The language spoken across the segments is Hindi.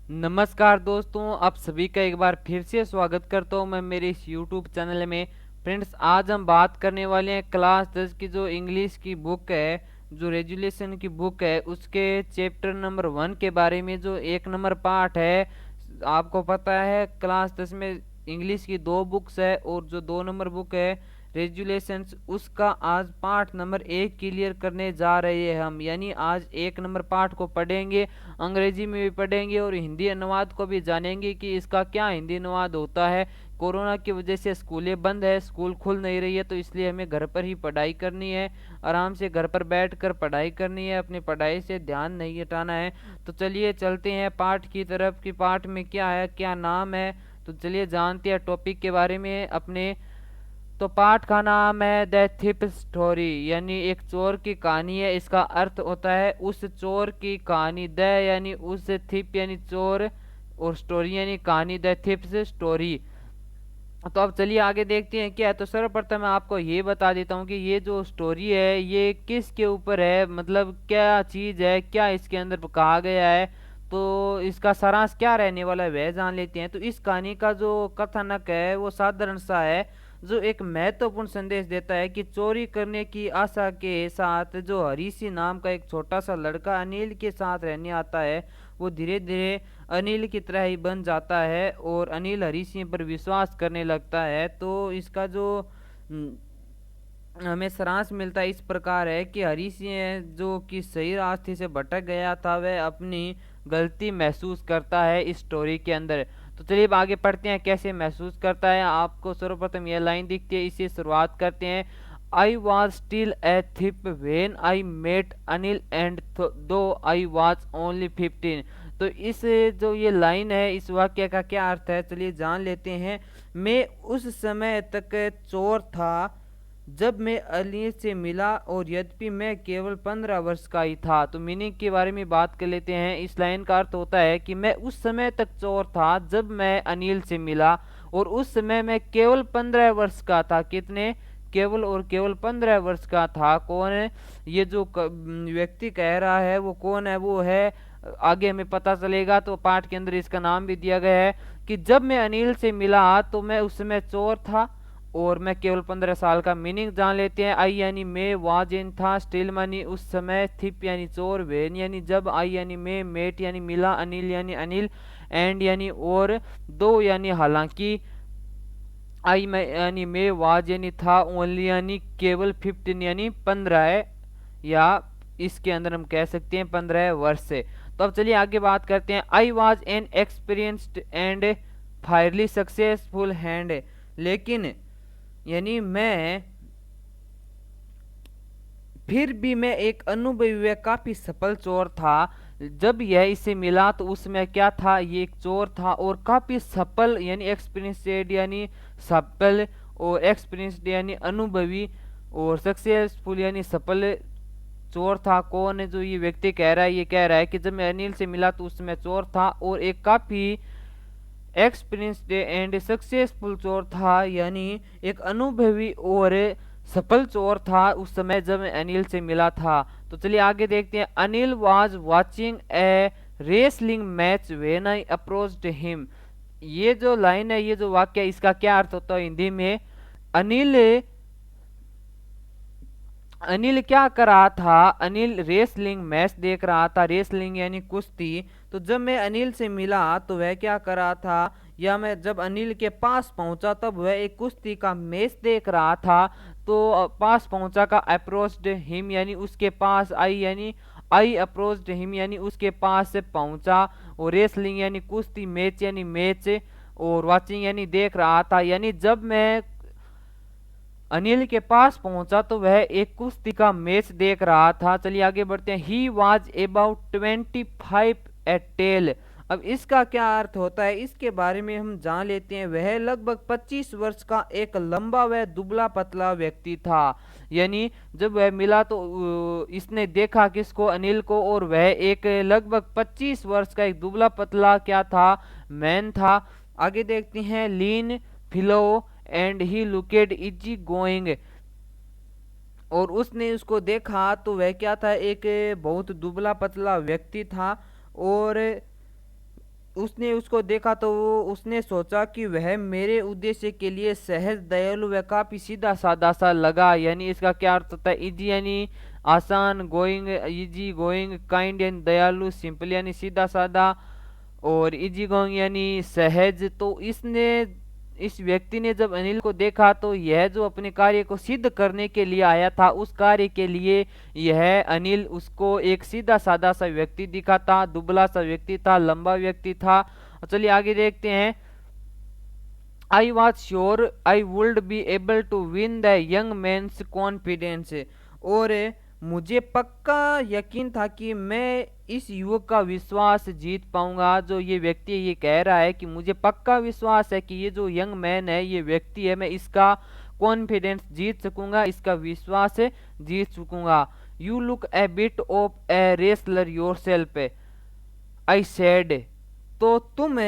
नमस्कार दोस्तों, आप सभी का एक बार फिर से स्वागत करता हूं मैं मेरे इस यूट्यूब चैनल में। फ्रेंड्स, आज हम बात करने वाले हैं क्लास 10 की जो इंग्लिश की बुक है, जो रेजुलेशन की बुक है, उसके चैप्टर नंबर 1 के बारे में। जो 1 नंबर पार्ट है, आपको पता है क्लास 10 में इंग्लिश की 2 बुक्स है, और जो 2 नंबर बुक है रेजुलेशंस, उसका आज पार्ट नंबर 1 क्लियर करने जा रहे हैं हम। यानी आज 1 नंबर पार्ट को पढ़ेंगे, अंग्रेजी में भी पढ़ेंगे और हिंदी अनुवाद को भी जानेंगे कि इसका क्या हिंदी अनुवाद होता है। कोरोना की वजह से स्कूलें बंद है, स्कूल खुल नहीं रही है, तो इसलिए हमें घर पर ही पढ़ाई करनी है। आराम से घर पर बैठकर पढ़ाई करनी है, अपनी पढ़ाई से ध्यान नहीं हटाना है। तो चलिए चलते हैं पाठ की तरफ कि पाठ में क्या है, क्या नाम है। तो चलिए जानते हैं टॉपिक के बारे में अपने। तो पाठ का नाम है द थिप स्टोरी, यानी एक चोर की कहानी है। इसका अर्थ होता है उस चोर की कहानी। द यानी उस, थिप यानी चोर, और स्टोरी यानी कहानी। The thief's story. तो अब चलिए आगे देखते हैं क्या है। तो सर्वप्रथम मैं आपको ये बता देता हूँ कि ये जो स्टोरी है ये किसके ऊपर है, मतलब क्या चीज़ है, क्या इसके अंदर कहा गया है। तो इसका सारांश क्या रहने वाला है वह जान लेते हैं। तो इस कहानी का जो कथानक है वो साधारण सा है, जो एक महत्वपूर्ण संदेश देता है कि चोरी करने की आशा के साथ जो हरीसी नाम का एक छोटा सा लड़का अनिल के साथ रहने आता है, वो धीरे धीरे अनिल की तरह ही बन जाता है और अनिल हरी सिंह पर विश्वास करने लगता है। तो इसका जो हमें सारांश मिलता है इस प्रकार है कि हरी सिंह जो कि सही रास्ते से भटक गया था, वह अपनी गलती महसूस करता है इस स्टोरी के अंदर। तो चलिए अब आगे पढ़ते हैं कैसे महसूस करता है। आपको सर्वप्रथम यह लाइन दिखती है, इसे शुरुआत करते हैं। I was still a thief when I met Anil and though I was only 15। तो इस जो ये लाइन है, इस वाक्य का क्या अर्थ है चलिए जान लेते हैं। मैं उस समय तक चोर था जब मैं अली से मिला, और यद्यपि मैं केवल 15 वर्ष का ही था। तो मीनिंग के बारे में बात कर लेते हैं। इस लाइन का अर्थ होता है कि मैं उस समय तक चोर था जब मैं अनिल से मिला, और उस समय मैं केवल 15 वर्ष का था। कितने? केवल और केवल 15 वर्ष का था। कौन है ये जो व्यक्ति कह रहा है, वो कौन है? वो है, आगे हमें पता चलेगा। तो पाठ के अंदर इसका नाम भी दिया गया है कि जब मैं अनिल से मिला तो मैं उस समय चोर था और मैं केवल 15 साल का। मीनिंग जान लेते हैं। आई यानी मैं, वाज इन था, स्टिल मानी उस समय, थिप यानी चोर, वेन यानी जब, आई यानी मैं, मेट यानी मिला, अनिल यानी अनिल, एंड यानी और, दो यानी हालांकि, आई मैं यानी मैं, वाज यानी था, ओनली यानी केवल, 15 यानी 15 है, या इसके अंदर हम कह सकते हैं 15 वर्ष से। तो अब चलिए आगे बात करते हैं। I was an experienced and fairly successful hand, लेकिन यानी मैं, फिर भी मैं एक अनुभवी व काफी सफल चोर था। जब यह इसे मिला तो उसमें क्या था, ये एक चोर था और काफी सफल, यानी एक्सपीरियंसड यानी सफल, और एक्सपीरियंसड यानी अनुभवी, और सक्सेसफुल यानी सफल चोर था। कौन है जो ये व्यक्ति कह रहा है? ये कह रहा है कि जब मैं अनिल से मिला तो उसमें चोर था और एक काफी एक्सपीरियंस्ड एंड सक्सेसफुल चोर था, यानी एक अनुभवी और सफल चोर था उस समय जब मैं अनिल से मिला था। तो चलिए आगे देखते हैं। Anil was watching A wrestling match when I approached him. ये जो लाइन है, ये जो वाक्य है, इसका क्या अर्थ होता है हिंदी में? अनिल अनिल क्या कर रहा था? अनिल रेसलिंग मैच देख रहा था। रेसलिंग यानी कुश्ती। तो जब मैं अनिल से मिला तो वह क्या कर रहा था, या मैं जब अनिल के पास पहुंचा तब वह एक कुश्ती का मैच देख रहा था। तो पास पहुंचा का अप्रोच्ड हिम यानी उसके पास, आई यानी आई अप्रोच्ड हिम यानी उसके पास से पहुंचा, और रेसलिंग यानी कुश्ती, मैच यानी मैच, और वाचिंग यानी देख रहा था। यानी जब मैं अनिल के पास पहुंचा तो वह एक कुश्ती का मैच देख रहा था। चलिए आगे बढ़ते हैं। He was about 25 eight tell. अब इसका क्या अर्थ होता है, इसके बारे में हम जान लेते हैं। वह लगभग 25 वर्ष का एक लंबा व दुबला पतला व्यक्ति था। यानी जब वह मिला तो इसने देखा किसको? अनिल को। और वह एक लगभग 25 वर्ष का एक दुबला पतला क्या था? मैन था। आगे देखते हैं। लीन फिलो एंड ही लुकेड इजी गोइंग। और उसने उसको देखा तो वह क्या था? एक बहुत दुबला पतला व्यक्ति था, और उसने उसको देखा तो उसने सोचा कि वह मेरे उद्देश्य के लिए सहज, दयालु व काफी सीधा साधा सा लगा। यानी इसका क्या अर्थ होता है? इजी यानी आसान, गोइंग इजी गोइंग, काइंड यानी दयालु, सिंपल यानी सीधा साधा, और इजी गोइंग यानी सहज। तो इसने इस व्यक्ति ने जब अनिल को देखा तो यह जो अपने कार्य को सिद्ध करने के लिए आया था, उस कार्य के लिए यह अनिल उसको एक सीधा साधा सा व्यक्ति दिखा था, दुबला सा व्यक्ति था, लंबा व्यक्ति था। चलिए आगे देखते हैं। I was sure I would be able to win the young man's confidence. और मुझे पक्का यकीन था कि मैं इस युवक का विश्वास जीत पाऊंगा। जो ये व्यक्ति ये कह रहा है कि मुझे पक्का विश्वास है कि ये जो यंग मैन है, ये व्यक्ति है, मैं इसका कॉन्फिडेंस जीत सकूंगा, इसका विश्वास जीत सकूंगा। You look A bit of a wrestler your self, I said. तो तुम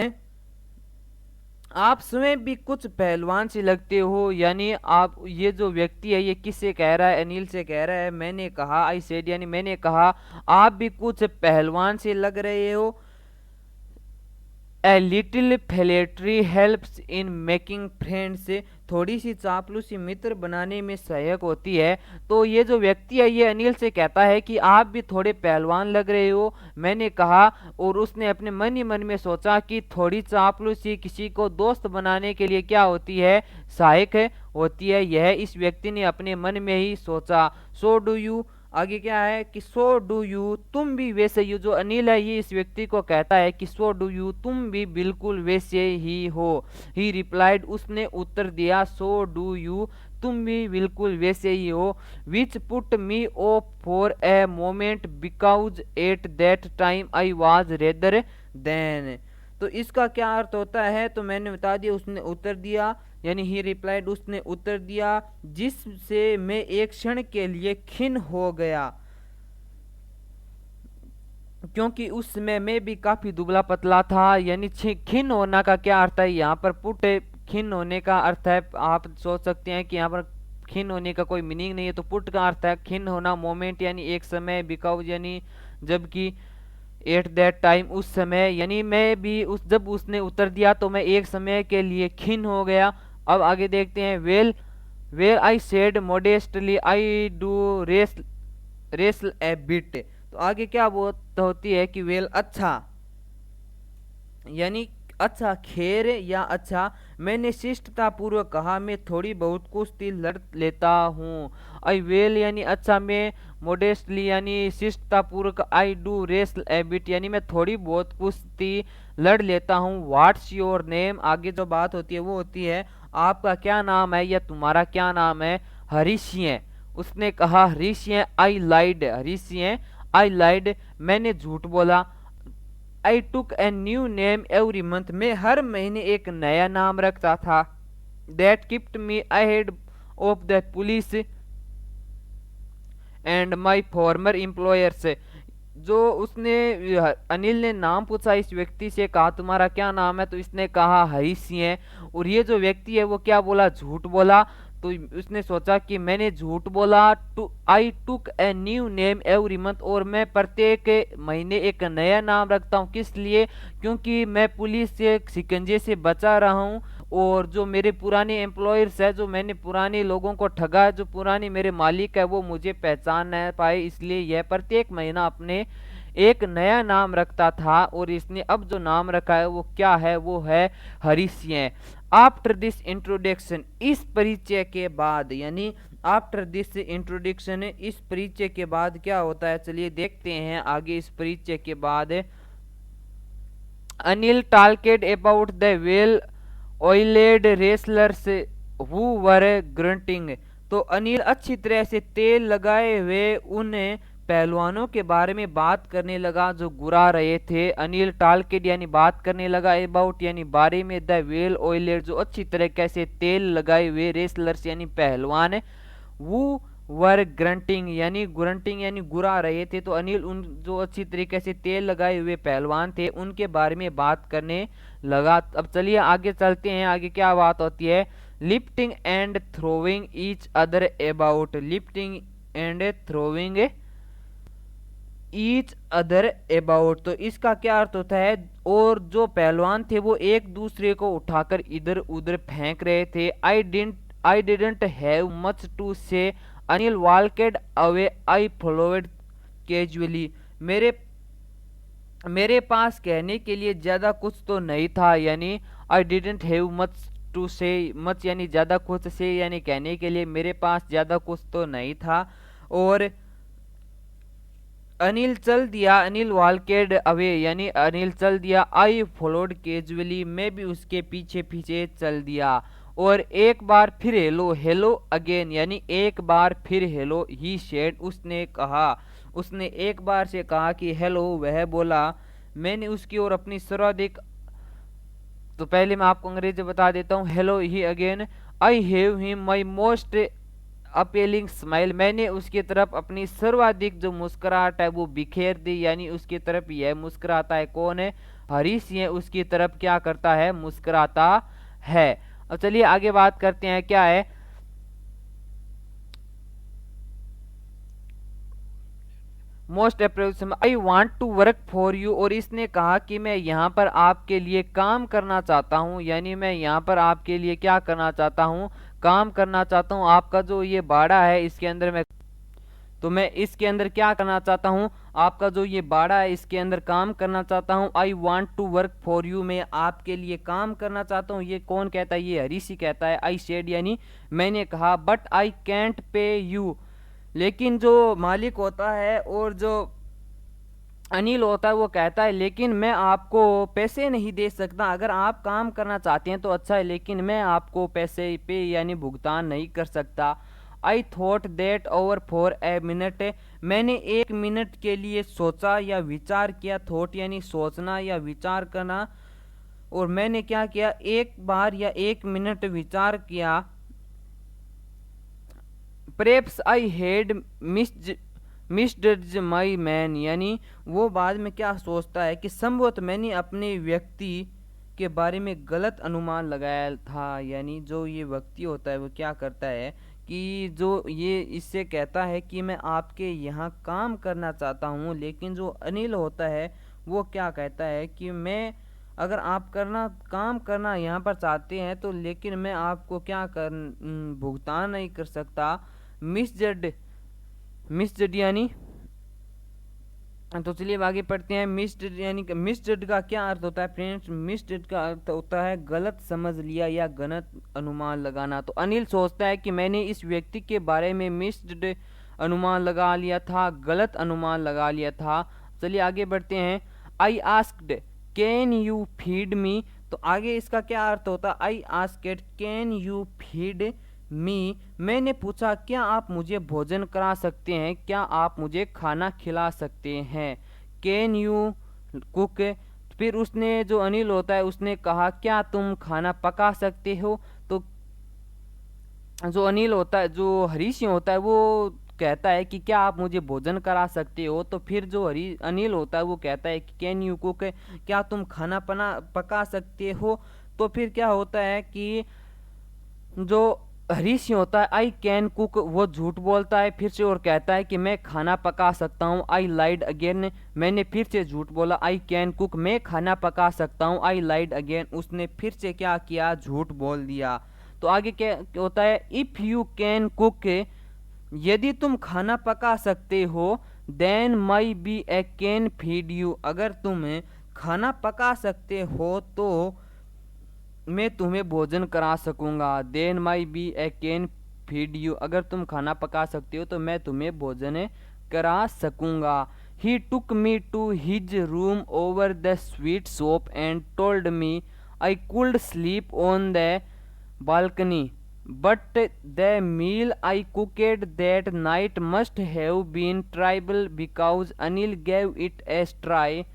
आप स्वयं भी कुछ पहलवान से लगते हो। यानी आप, ये जो व्यक्ति है ये किससे कह रहा है? अनिल से कह रहा है। मैंने कहा, आई सेड यानी मैंने कहा, आप भी कुछ पहलवान से लग रहे हो। A little flattery helps in making friends, थोड़ी सी चापलूसी मित्र बनाने में सहायक होती है। तो ये जो व्यक्ति है ये अनिल से कहता है कि आप भी थोड़े पहलवान लग रहे हो। मैंने कहा, और उसने अपने मन ही मन में सोचा कि थोड़ी चापलूसी किसी को दोस्त बनाने के लिए क्या होती है? सहायक होती है। यह इस व्यक्ति ने अपने मन में ही सोचा। सो डू यू, आगे क्या है कि सो डू यू, तुम भी वैसे ही। जो अनिल है ये इस व्यक्ति को कहता है कि सो डू यू, तुम भी बिल्कुल वैसे ही हो। ही रिप्लाइड, उसने उत्तर दिया, सो डू यू, तुम भी बिल्कुल वैसे ही हो। Which put me of for a moment because at that time I was rather than. तो इसका क्या अर्थ होता है? तो मैंने बता दिया, उसने उत्तर दिया, यानी ही रिप्लाइड, उसने उत्तर दिया, जिससे मैं एक क्षण के लिए खिन्न हो गया, क्योंकि उस समय मैं भी काफी दुबला पतला था। यानी खिन्न होना का क्या अर्थ है यहाँ पर? पुट, खिन्न होने का अर्थ है, आप सोच सकते हैं कि यहाँ पर खिन्न होने का कोई मीनिंग नहीं है, तो पुट का अर्थ है खिन्न होना, मोमेंट यानी एक समय, बिकॉज यानी जबकि, एट दैट टाइम उस समय, यानी मैं भी उस, जब उसने उत्तर दिया तो मैं एक समय के लिए खिन्न हो गया। अब आगे देखते हैं। Well well I said modestly, I do wrestle A bit. तो आगे क्या बात होती है कि वेल अच्छा, यानी अच्छा, खैर या अच्छा, मैंने शिष्टता पूर्वक कहा, मैं थोड़ी बहुत कुश्ती लड़ लेता हूँ। आई वेल यानी अच्छा, मैं मोडेस्टली यानी शिष्टता पूर्वक, I do wrestle A bit यानी मैं थोड़ी बहुत कुश्ती लड़ लेता हूँ। व्हाट्स योर नेम, आगे जो बात होती है वो होती है आपका क्या नाम है या तुम्हारा क्या नाम है? हरीशिये, उसने कहा हरीशिये। आई लाइड, हरीशिये, आई लाइड, मैंने झूठ बोला। I took a new name every month, मैं हर महीने एक नया नाम रखता था। That kept me ahead of the police and my former employers. जो उसने, अनिल ने नाम पूछा इस व्यक्ति से, कहा तुम्हारा क्या नाम है? तो इसने कहा हरीश सिंह है। और ये जो व्यक्ति है वो क्या बोला? झूठ बोला। तो उसने सोचा कि मैंने झूठ बोला। I took a new name every month, और मैं प्रत्येक महीने एक नया नाम रखता हूँ। किस लिए? क्योंकि मैं पुलिस से शिकंजे से बचा रहा हूँ, और जो मेरे पुराने एम्प्लॉयर्स है, जो मैंने पुराने लोगों को ठगा, जो पुराने मेरे मालिक है वो मुझे पहचान न पाए, इसलिए यह प्रत्येक महीना अपने एक नया नाम रखता था। और इसने अब जो नाम रखा है वो क्या है? वो है हरीशिये। आफ्टर दिस इंट्रोडक्शन, इस परिचय के बाद, यानी आफ्टर दिस इंट्रोडक्शन, इस परिचय के बाद क्या होता है? चलिए देखते हैं आगे। इस परिचय के बाद Anil talked about the well oiled wrestlers who were grunting. तो अनिल अच्छी तरह से तेल लगाए हुए उन पहलवानों के बारे में बात करने लगा जो गुरा रहे थे। अनिल टॉल्केड यानी बात करने लगा, अबाउट यानी बारे में, द वेल ऑयलेड जो अच्छी तरीके से तेल लगाए हुए, रेसलर्स यानी पहलवान, वो वर ग्रंटिंग यानी गुरा रहे थे। तो अनिल उन जो अच्छी तरीके से तेल लगाए हुए पहलवान थे उनके बारे में बात करने लगा। अब चलिए आगे चलते हैं। आगे क्या बात होती है? Lifting and throwing each other about, lifting and throwing each other about. तो इसका क्या अर्थ होता है, और जो पहलवान थे वो एक दूसरे को उठाकर इधर उधर फेंक रहे थे। I didn't have much to say, Anil walked away, I followed casually. मेरे मेरे पास कहने के लिए ज़्यादा कुछ तो नहीं था, यानी I didn't have much to say, much यानी ज़्यादा कुछ से यानी कहने के लिए मेरे पास ज़्यादा कुछ तो नहीं था। और अनिल चल दिया, अनिल वॉल्केड अवे यानी अनिल चल दिया। आई फॉलोड कैजुअली, मैं भी उसके पीछे पीछे चल दिया। और एक बार फिर हेलो, हेलो अगेन यानी एक बार फिर हेलो, ही शेड उसने कहा, उसने एक बार से कहा कि हेलो, वह बोला। मैंने उसकी ओर अपनी सर्वाधिक, तो पहले मैं आपको अंग्रेजी बता देता हूँ। Hello he again, I have him my most appealing smile, मैंने उसकी तरफ अपनी सर्वाधिक जो मुस्कुराहट है वो बिखेर दी, यानी उसकी तरफ यह मुस्कुराता है। कौन है, हरीश सिंह उसकी तरफ क्या करता है, मुस्कुराता है। अब चलिए आगे बात करते हैं, क्या है most approximate, I want to work for you, और इसने कहा कि मैं यहाँ पर आपके लिए काम करना चाहता हूँ, यानी मैं यहाँ पर आपके लिए क्या करना चाहता हूँ, काम करना चाहता हूँ। आपका जो ये बाड़ा है इसके अंदर मैं इसके अंदर क्या करना चाहता हूँ, आपका जो ये बाड़ा है इसके अंदर काम करना चाहता हूँ। I want to work for you, मैं आपके लिए काम करना चाहता हूँ। ये कौन कहता है, ये हरीश कहता है। आई शेड यानी मैंने कहा, बट आई कैंट पे यू, लेकिन जो मालिक होता है और जो अनिल होता है वो कहता है लेकिन मैं आपको पैसे नहीं दे सकता, अगर आप काम करना चाहते हैं तो अच्छा है, लेकिन मैं आपको पैसे पे यानी भुगतान नहीं कर सकता। I thought that over for a minute, मैंने एक मिनट के लिए सोचा या विचार किया। थॉट यानी सोचना या विचार करना, और मैंने क्या किया, एक बार या एक मिनट विचार किया। Perhaps I had misjudged my man, यानी वो बाद में क्या सोचता है कि संभवत मैंने अपने व्यक्ति के बारे में गलत अनुमान लगाया था। यानी जो ये व्यक्ति होता है वो क्या करता है कि जो ये इससे कहता है कि मैं आपके यहाँ काम करना चाहता हूँ, लेकिन जो अनिल होता है वो क्या कहता है कि मैं, अगर आप काम करना यहाँ पर चाहते हैं तो, लेकिन मैं आपको क्या कर भुगतान नहीं कर सकता। मिसजड यानी, तो चलिए आगे पढ़ते हैं। मिसजड यानी मिसजड का क्या अर्थ होता है फ्रेंड्स, मिसजड का अर्थ होता है गलत समझ लिया या गलत अनुमान लगाना। तो अनिल सोचता है कि मैंने इस व्यक्ति के बारे में मिसजड अनुमान लगा लिया था, गलत अनुमान लगा लिया था। चलिए आगे बढ़ते हैं। I asked can you feed me, तो आगे इसका क्या अर्थ होता है, I asked can you feed me, मैंने पूछा क्या आप मुझे भोजन करा सकते हैं, क्या आप मुझे खाना खिला सकते हैं। कैन यू कुक, फिर उसने जो अनिल होता है उसने कहा क्या तुम खाना पका सकते हो। तो जो अनिल होता है, जो हरीश होता है वो कहता है कि क्या आप मुझे भोजन करा सकते हो। तो फिर जो अनिल होता है वो कहता है कि कैन यू कुक, क्या तुम खाना पका सकते हो। तो फिर क्या होता है कि जो हरीश होता है आई कैन कुक, वो झूठ बोलता है फिर से और कहता है कि मैं खाना पका सकता हूँ। आई लाइड अगेन, मैंने फिर से झूठ बोला। आई कैन कुक, मैं खाना पका सकता हूँ। आई लाइड अगेन, उसने फिर से क्या किया, झूठ बोल दिया। तो आगे क्या होता है, इफ़ यू कैन कुक, यदि तुम खाना पका सकते हो, then maybe a can feed you, अगर तुम खाना पका सकते हो तो मैं तुम्हें भोजन करा सकूंगा। Then maybe a can feed you, अगर तुम खाना पका सकते हो तो मैं तुम्हें भोजन करा सकूंगा। He took me to his room over the sweet shop and told me I could sleep on the balcony, but the meal I cooked that night must have been tribal because Anil gave it a stray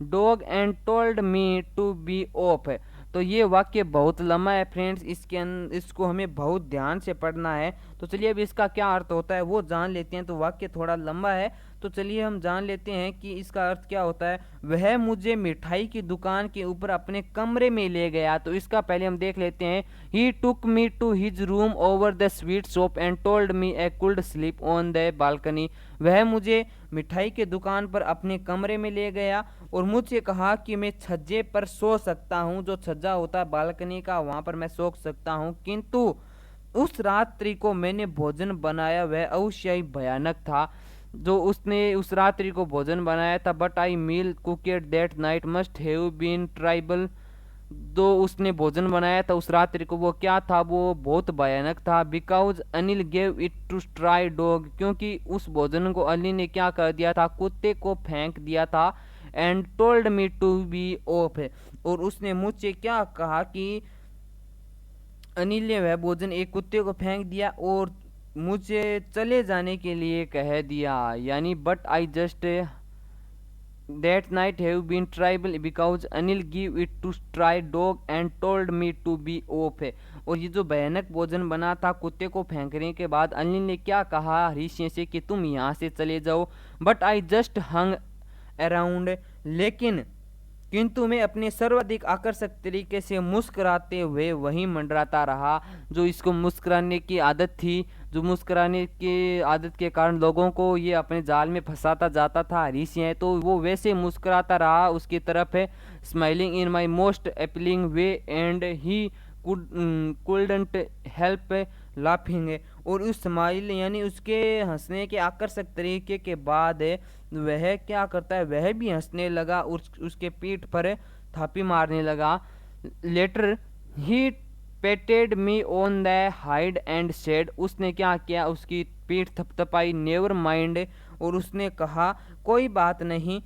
dog and told me to be off. तो ये वाक्य बहुत लंबा है फ्रेंड्स, इसको हमें बहुत ध्यान से पढ़ना है। तो चलिए अब इसका क्या अर्थ होता है वो जान लेते हैं। तो वाक्य थोड़ा लंबा है, तो चलिए हम जान लेते हैं कि इसका अर्थ क्या होता है। वह मुझे मिठाई की दुकान के ऊपर अपने कमरे में ले गया। तो इसका पहले हम देख लेते हैं। He took me to his room over the sweet shop and told me I could sleep on the balcony. वह मुझे मिठाई की दुकान पर अपने कमरे में ले गया और मुझसे कहा कि मैं छज्जे पर सो सकता हूँ, जो छज्जा होता है बालकनी का, वहाँ पर मैं सो सकता हूँ। किंतु उस रात्रि को मैंने भोजन बनाया, वह अवश्य ही भयानक था जो उसने उस रात्रि को भोजन बनाया था। But I meal cooked that night must have been terrible. जो उसने भोजन बनाया था उस रात्रि को, वो क्या था, वो बहुत भयानक था। Because Anil gave it to try dog, क्योंकि उस भोजन को अनिल ने क्या कर दिया था, कुत्ते को फेंक दिया था। And told me to be off, और उसने मुझसे क्या कहा कि अनिल ने वह भोजन एक कुत्ते को फेंक दिया और मुझे चले जाने के लिए कह दिया। यानी but I just that night have been tribal because Anil give it to try dog and told me to be off. और ये जो भयानक भोजन बना था कुत्ते को फेंकने के बाद, अनिल ने क्या कहा हरीश से कि तुम यहाँ से चले जाओ। But I just hung around, लेकिन किंतु मैं अपने सर्वाधिक आकर्षक तरीके से मुस्कुराते हुए वहीं मंडराता रहा। जो इसको मुस्कुराने की आदत थी, जो मुस्कुराने की आदत के कारण लोगों को ये अपने जाल में फंसाता जाता था हरीश है, तो वो वैसे मुस्कुराता रहा उसकी तरफ है। Smiling in my most appealing way and he couldn't help laughing. और उस स्माइल यानी उसके हंसने के आकर्षक तरीके के बाद वह क्या करता है, वह भी हंसने लगा और उसके पीठ पर थापी मारने लगा। Later he patted me on the head and said, उसने क्या किया, उसकी पीठ थपथपाई। नेवर माइंड, और उसने कहा कोई बात नहीं,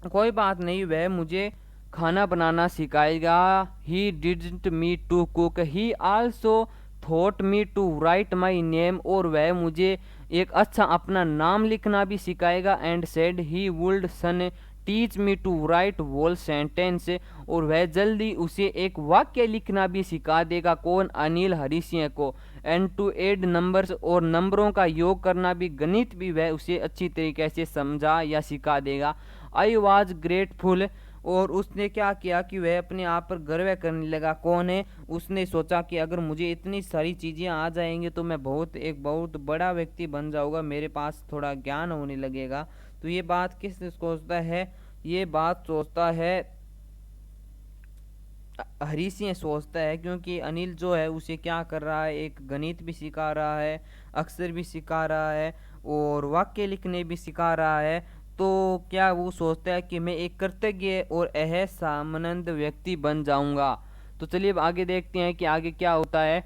कोई बात नहीं, वह मुझे खाना बनाना सिखाएगा। He didn't me to cook, he also thought me to write my name, और वह मुझे एक अच्छा अपना नाम लिखना भी सिखाएगा। And said he would soon teach me to write whole sentence, और वह जल्दी उसे एक वाक्य लिखना भी सिखा देगा। कौन, अनिल हरीसिंह को। एंड टू एड नंबर्स, और नंबरों का योग करना भी, गणित भी वह उसे अच्छी तरीके से समझा या सिखा देगा। आई वॉज ग्रेटफुल, और उसने क्या किया कि वह अपने आप पर गर्व करने लगा। कौन है, उसने सोचा कि अगर मुझे इतनी सारी चीज़ें आ जाएंगी तो मैं बहुत बड़ा व्यक्ति बन जाऊंगा, मेरे पास थोड़ा ज्ञान होने लगेगा। तो ये बात किस सोचता है, ये बात सोचता है हरीश सिंह सोचता है, क्योंकि अनिल जो है उसे क्या कर रहा है, एक गणित भी सिखा रहा है, अक्षर भी सिखा रहा है और वाक्य लिखने भी सिखा रहा है। तो क्या वो सोचता है कि मैं एक कृतज्ञ और एहसानमंद व्यक्ति बन जाऊंगा। तो चलिए अब आगे देखते हैं कि आगे क्या होता है।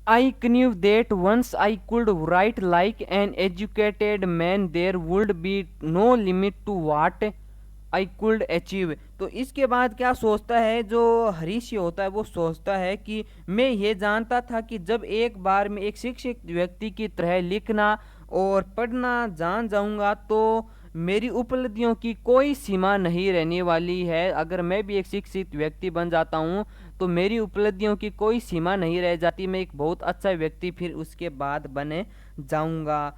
I knew that once I could write like an educated man, there would be no limit to what I could achieve। तो इसके बाद क्या सोचता है जो हरीश होता है, वो सोचता है कि मैं ये जानता था कि जब एक बार मैं एक शिक्षित व्यक्ति की तरह लिखना और पढ़ना जान जाऊंगा तो मेरी उपलब्धियों की कोई सीमा नहीं रहने वाली है। अगर मैं भी एक शिक्षित व्यक्ति बन जाता हूँ तो मेरी उपलब्धियों की कोई सीमा नहीं रह जाती, मैं एक बहुत अच्छा व्यक्ति फिर उसके बाद बने जाऊंगा।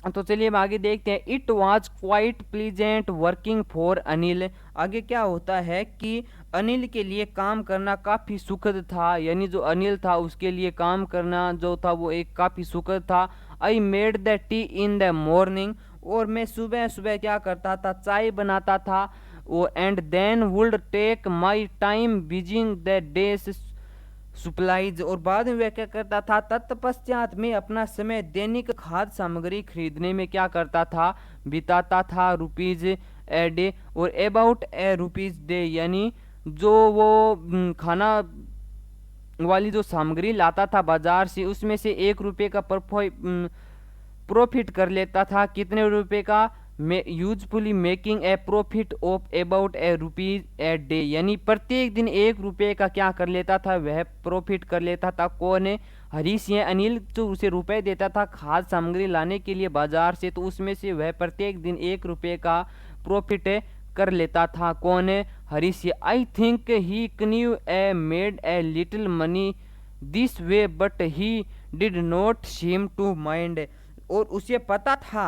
तो चलिए हम आगे देखते हैं। It was quite pleasant working for Anil. आगे क्या होता है कि अनिल के लिए काम करना काफ़ी सुखद था, यानी जो अनिल था उसके लिए काम करना जो था वो एक काफ़ी सुखद था। I made the T in the morning, और मैं सुबह सुबह क्या करता था, चाय बनाता था। वो and then would take my time buying the day's supplies, और बाद में वह क्या करता था, तत्पश्चात में अपना समय दैनिक खाद्य सामग्री खरीदने में क्या करता था, बिताता था। रुपीज ए डे और अबाउट ए रुपीज डे, यानी जो वो खाना वाली जो सामग्री लाता था बाजार से उसमें से 1 रुपये का प्रॉफिट कर लेता था। कितने रुपए का, usefully making a profit of about a rupees a day, यानी प्रत्येक दिन 1 रुपये का क्या कर लेता था, वह प्रॉफिट कर लेता था। कौन है, हरीश है। अनिल जो उसे रुपए देता था खाद्य सामग्री लाने के लिए बाजार से, तो उसमें से वह प्रत्येक दिन 1 रुपये का प्रॉफिट कर लेता था। कौन है, Harish. I think he knew a made a little money this way but he did not seem to mind. और उसे पता था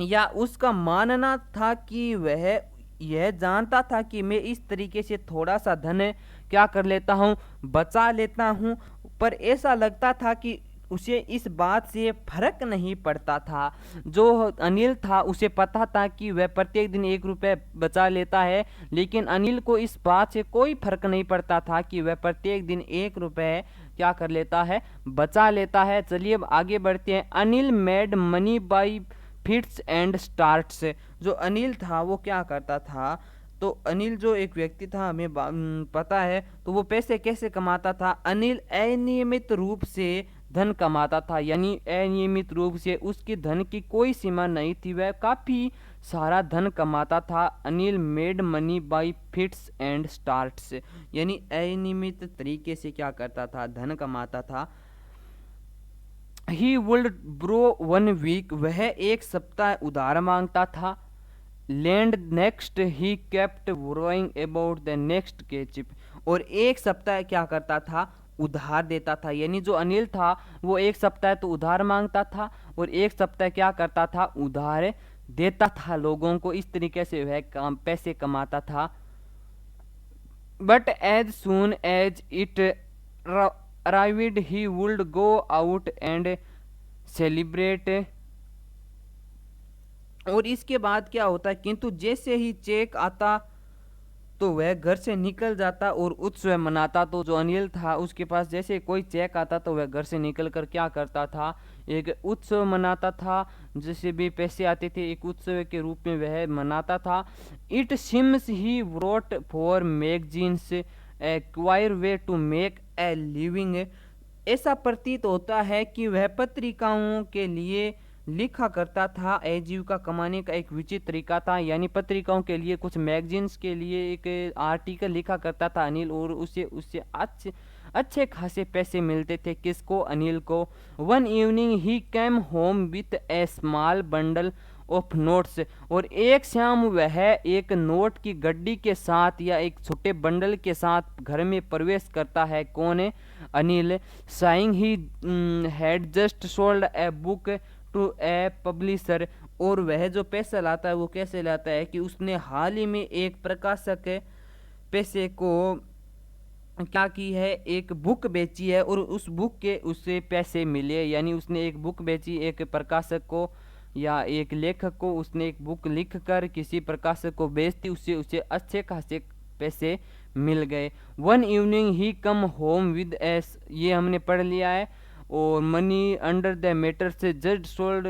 या उसका मानना था कि वह यह जानता था कि मैं इस तरीके से थोड़ा सा धन क्या कर लेता हूँ, बचा लेता हूँ, पर ऐसा लगता था कि उसे इस बात से फर्क नहीं पड़ता था। जो अनिल था उसे पता था कि वह प्रत्येक दिन 1 रुपये बचा लेता है, लेकिन अनिल को इस बात से कोई फर्क नहीं पड़ता था कि वह प्रत्येक दिन 1 रुपये क्या कर लेता है, बचा लेता है। चलिए अब आगे बढ़ते हैं। Anil made money by fits and starts. जो अनिल था वो क्या करता था, तो अनिल जो एक व्यक्ति था हमें पता है, तो वो पैसे कैसे कमाता था। अनिल अनियमित रूप से धन कमाता था, यानी अनियमित रूप से उसकी धन की कोई सीमा नहीं थी, वह काफ़ी सारा धन कमाता था। Anil made money by fits and starts, यानी अनियमित तरीके से क्या करता था, धन कमाता था। ही वुड ब्रो 1 वीक, वह 1 सप्ताह उधार मांगता था। And next he kept borrowing about the next ketchup, और 1 सप्ताह क्या करता था, उधार देता था। यानी जो अनिल था वो 1 सप्ताह तो उधार मांगता था और 1 सप्ताह क्या करता था, उधार देता था लोगों को। इस तरीके से वह काम पैसे कमाता था। But as soon as it arrived he would go out and celebrate। और इसके बाद क्या होता है, किंतु जैसे ही चेक आता तो वह घर से निकल जाता और उत्सव मनाता। तो जो अनिल था उसके पास जैसे कोई चेक आता तो वह घर से निकल कर क्या करता था, एक उत्सव मनाता था। जैसे भी पैसे आते थे एक उत्सव के रूप में वह मनाता था। It seems he wrote for magazines a queer way to make a living. ऐसा प्रतीत होता है कि वह पत्रिकाओं के लिए लिखा करता था, आजीविका कमाने का एक विचित्र तरीका था। यानी पत्रिकाओं के लिए, कुछ मैगजीन्स के लिए एक आर्टिकल लिखा करता था अनिल, और उसे उससे अच्छे खासे पैसे मिलते थे। किसको, अनिल को। One evening he cam home with A small bundle of notes, और एक शाम वह एक नोट की गड्डी के साथ या एक छोटे बंडल के साथ घर में प्रवेश करता है। कौन है, Anil. Saying he had just sold a book to a publisher, और वह जो पैसा लाता है वो कैसे लाता है कि उसने हाल ही में एक प्रकाशक पैसे को क्या की है, एक बुक बेची है, और उस बुक के उससे पैसे मिले। यानी उसने एक बुक बेची एक प्रकाशक को या एक लेखक को, उसने एक बुक लिख कर किसी प्रकाशक को बेचती, उससे उसे अच्छे खासे पैसे मिल गए। One evening he come home with S, ये हमने पढ़ लिया है। और मनी अंडर द मैटर से जज सोल्ड,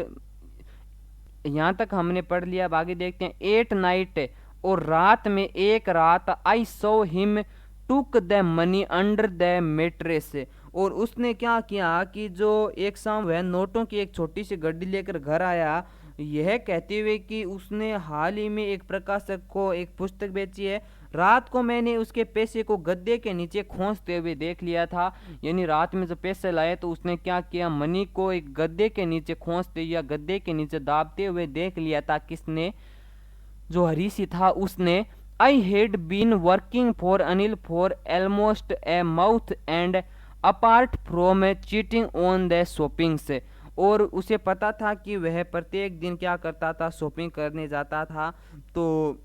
यहाँ तक हमने पढ़ लिया। अब आगे देखते हैं। 8 नाइट, और रात में एक रात, I saw him tuck the money under the mattress, और उसने क्या किया कि जो एक शाम वह नोटों की एक छोटी सी गड्डी लेकर घर आया, यह कहते हुए कि उसने हाल ही में एक प्रकाशक को एक पुस्तक बेची है। रात को मैंने उसके पैसे को गद्दे के नीचे खोंसते हुए देख लिया था। यानी रात में जब पैसे लाए तो उसने क्या किया, मनी को एक गद्दे के नीचे खोंसते या गद्दे के नीचे दाबते हुए देख लिया था। किसने, जो हरीसी था उसने। I had been working for Anil for almost a month and apart from cheating on the shoppings, और उसे पता था कि वह प्रत्येक दिन क्या करता था, शॉपिंग करने जाता था, तो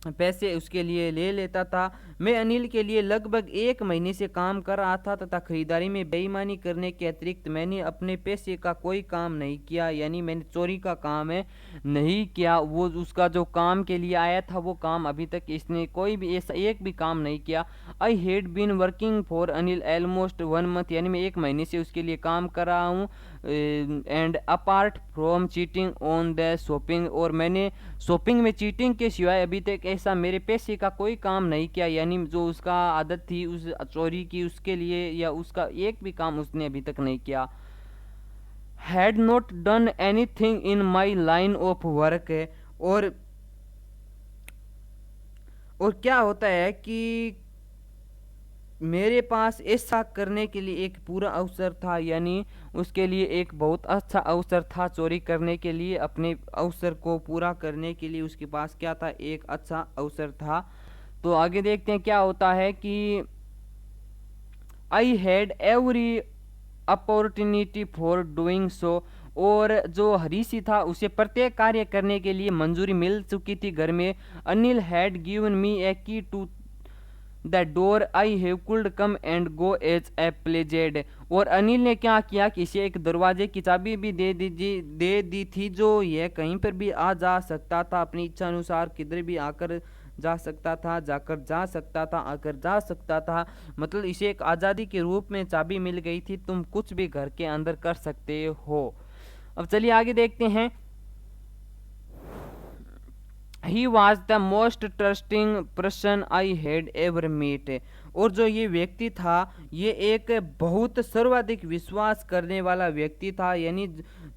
पैसे उसके लिए ले लेता था। मैं अनिल के लिए लगभग 1 महीने से काम कर रहा था तथा खरीदारी में बेईमानी करने के अतिरिक्त मैंने अपने पैसे का कोई काम नहीं किया। यानी मैंने चोरी का काम है नहीं किया। वो उसका जो काम के लिए आया था वो काम अभी तक इसने कोई भी ऐसा एक भी काम नहीं किया। I had been working for Anil almost 1 month, यानी मैं 1 महीने से उसके लिए काम कर रहा हूँ। And apart from cheating on the shopping, और मैंने शॉपिंग में चीटिंग के सिवाय अभी तक ऐसा मेरे पैसे का कोई काम नहीं किया। यानी जो उसका आदत थी उस चोरी की, उसके लिए या उसका एक भी काम उसने अभी तक नहीं किया। Had not done anything in my line of work, और क्या होता है कि मेरे पास ऐसा करने के लिए एक पूरा अवसर था। यानी उसके लिए एक बहुत अच्छा अवसर था चोरी करने के लिए, अपने अवसर को पूरा करने के लिए उसके पास क्या था, एक अच्छा अवसर था। तो आगे देखते हैं क्या होता है कि I had every opportunity for doing so. और जो हरीसी था उसे प्रत्येक कार्य करने के लिए मंजूरी मिल चुकी थी घर में। Anil had given me a key to the door I have could come and go as a pleased. और अनिल ने क्या किया कि इसे एक दरवाजे की चाबी भी दे दी थी, जो यह कहीं पर भी आ जा सकता था, अपनी इच्छा अनुसार किधर भी आकर जा सकता था, जाकर जा सकता था, आकर जा सकता था। मतलब इसे एक आज़ादी के रूप में चाबी मिल गई थी, तुम कुछ भी घर के अंदर कर सकते हो। अब चलिए आगे देखते हैं। He was the most trusting person I had ever meet. और जो ये व्यक्ति था ये एक बहुत सर्वाधिक विश्वास करने वाला व्यक्ति था, यानी